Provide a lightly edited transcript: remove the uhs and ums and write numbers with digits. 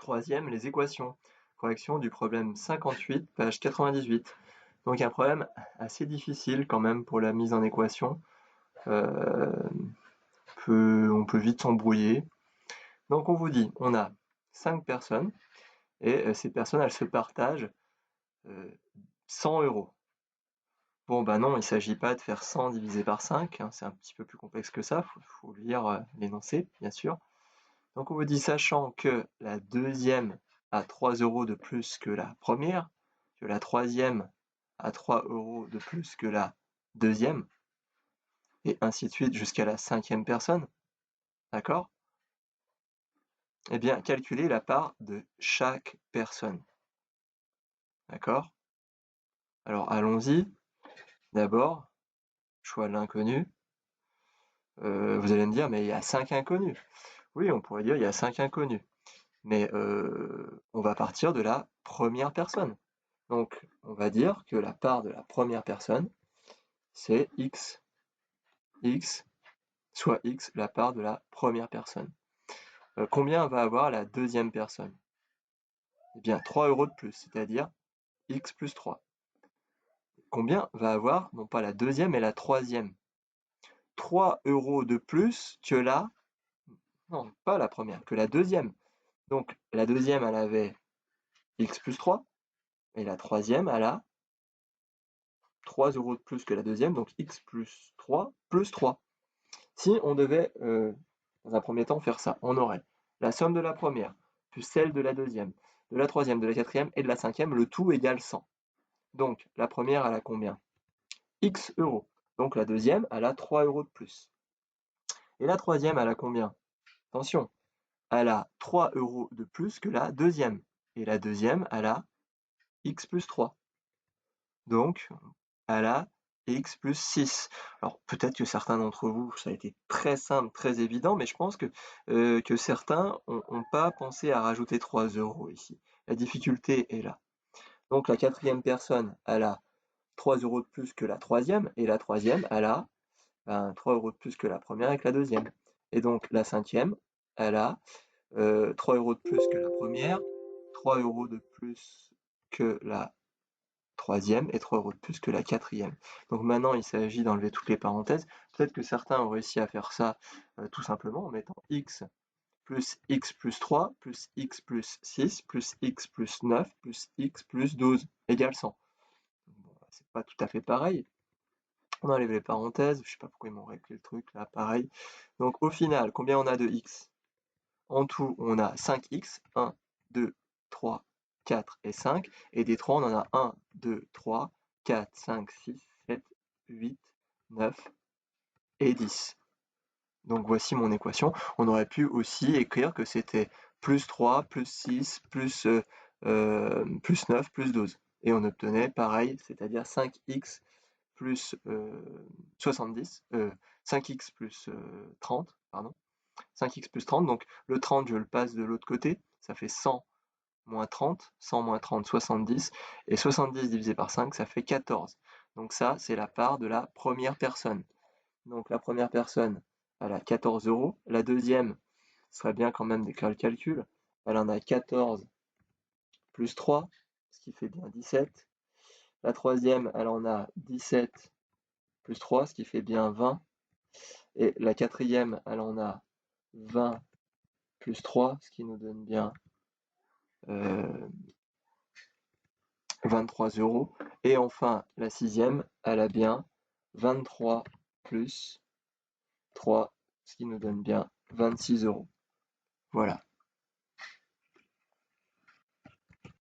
Troisième, les équations. Correction du problème 58, page 98. Donc un problème assez difficile quand même pour la mise en équation. On peut vite s'embrouiller. Donc on vous dit, on a 5 personnes, et ces personnes, elles se partagent 100 €. Bon, bah non, il ne s'agit pas de faire 100 divisé par 5, hein, c'est un petit peu plus complexe que ça, faut lire l'énoncé, bien sûr. Donc on vous dit, sachant que la deuxième a 3 € de plus que la première, que la troisième a 3 € de plus que la deuxième, et ainsi de suite jusqu'à la 5e personne, d'accord? Eh bien, calculez la part de chaque personne, d'accord? Alors allons-y. D'abord, choix de l'inconnu. Vous allez me dire, mais il y a 5 inconnus. Oui, on pourrait dire il y a 5 inconnus. Mais on va partir de la première personne. Donc, on va dire que la part de la première personne, c'est x. X, soit x, la part de la première personne. Combien va avoir la deuxième personne? Eh bien, 3 € de plus, c'est-à-dire x plus 3. Combien va avoir, non pas la deuxième, mais la troisième? 3 € de plus que la... Non, pas la première, que la deuxième. Donc, la deuxième, elle avait x plus 3, et la troisième, elle a 3 € de plus que la deuxième, donc x plus 3 plus 3. Si on devait, dans un premier temps, faire ça, on aurait la somme de la première, plus celle de la deuxième, de la troisième, de la quatrième et de la cinquième, le tout égale 100. Donc, la première, elle a combien? X euros. Donc, la deuxième, elle a 3 € de plus. Et la troisième, elle a combien? Attention, elle a 3 € de plus que la deuxième. Et la deuxième, elle a x plus 3. Donc, elle a x plus 6. Alors, peut-être que certains d'entre vous, ça a été très simple, très évident, mais je pense que certains n'ont pas pensé à rajouter 3 € ici. La difficulté est là. Donc, la quatrième personne, elle a 3 € de plus que la troisième, et la troisième, elle a 3 € de plus que la première et que la deuxième. Et donc, la cinquième, elle a 3 € de plus que la première, 3 € de plus que la troisième et 3 € de plus que la quatrième. Donc maintenant, il s'agit d'enlever toutes les parenthèses. Peut-être que certains ont réussi à faire ça tout simplement en mettant x plus 3 plus x plus 6 plus x plus 9 plus x plus 12 égale 100. Bon, c'est pas tout à fait pareil. On enlève les parenthèses, je sais pas pourquoi ils m'ont réglé le truc là, pareil. Donc au final, combien on a de x? En tout, on a 5x, 1, 2, 3, 4 et 5. Et des 3, on en a 1, 2, 3, 4, 5, 6, 7, 8, 9 et 10. Donc voici mon équation. On aurait pu aussi écrire que c'était plus 3, plus 6, plus 9, plus 12. Et on obtenait pareil, c'est-à dire 5x plus 70, 5x plus 30, pardon. 5x plus 30, donc le 30, je le passe de l'autre côté, ça fait 100 moins 30, 100 moins 30, 70, et 70 divisé par 5, ça fait 14. Donc ça, c'est la part de la première personne. Donc la première personne, elle a 14 €. La deuxième, ce serait bien quand même d'écrire le calcul, elle en a 14 plus 3, ce qui fait bien 17. La troisième, elle en a 17 plus 3, ce qui fait bien 20. Et la quatrième, elle en a 20 plus 3, ce qui nous donne bien 23 €. Et enfin, la sixième, elle a bien 23 plus 3, ce qui nous donne bien 26 €. Voilà.